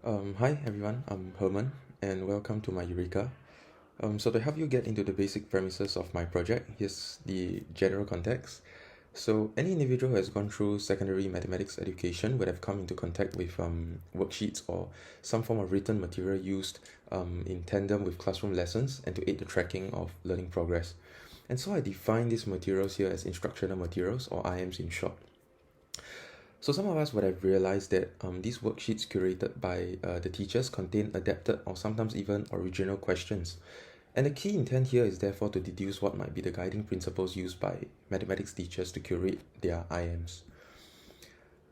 Hi everyone, I'm Herman and welcome to my URECA. So to help you get into the basic premises of my project, here's the general context. So any individual who has gone through secondary mathematics education would have come into contact with worksheets or some form of written material used in tandem with classroom lessons and to aid the tracking of learning progress. And so I define these materials here as instructional materials, or IMs in short. So some of us would have realized that these worksheets curated by the teachers contain adapted or sometimes even original questions. And the key intent here is therefore to deduce what might be the guiding principles used by mathematics teachers to curate their IMs.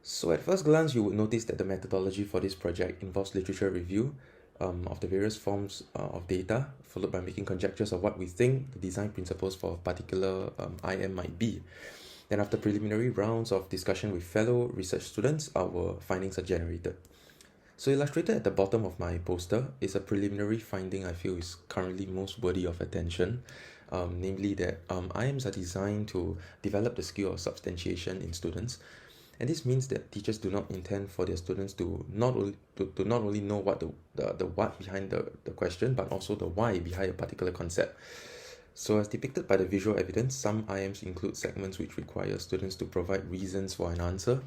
So at first glance, you would notice that the methodology for this project involves literature review of the various forms of data, followed by making conjectures of what we think the design principles for a particular IM might be. Then after preliminary rounds of discussion with fellow research students, our findings are generated. So illustrated at the bottom of my poster is a preliminary finding I feel is currently most worthy of attention, namely that IMs are designed to develop the skill of substantiation in students. And this means that teachers do not intend for their students to not only know what the what behind the question, but also the why behind a particular concept. So as depicted by the visual evidence, some IMs include segments which require students to provide reasons for an answer.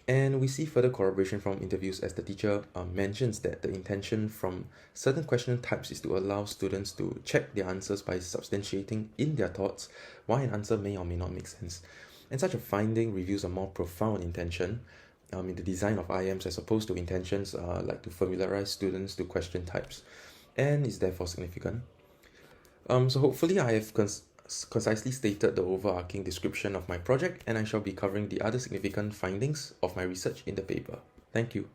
And we see further corroboration from interviews as the teacher mentions that the intention from certain question types is to allow students to check their answers by substantiating in their thoughts why an answer may or may not make sense. And such a finding reveals a more profound intention in the design of IMs as opposed to intentions like to familiarize students to question types, and is therefore significant. So hopefully I have concisely stated the overarching description of my project, and I shall be covering the other significant findings of my research in the paper. Thank you.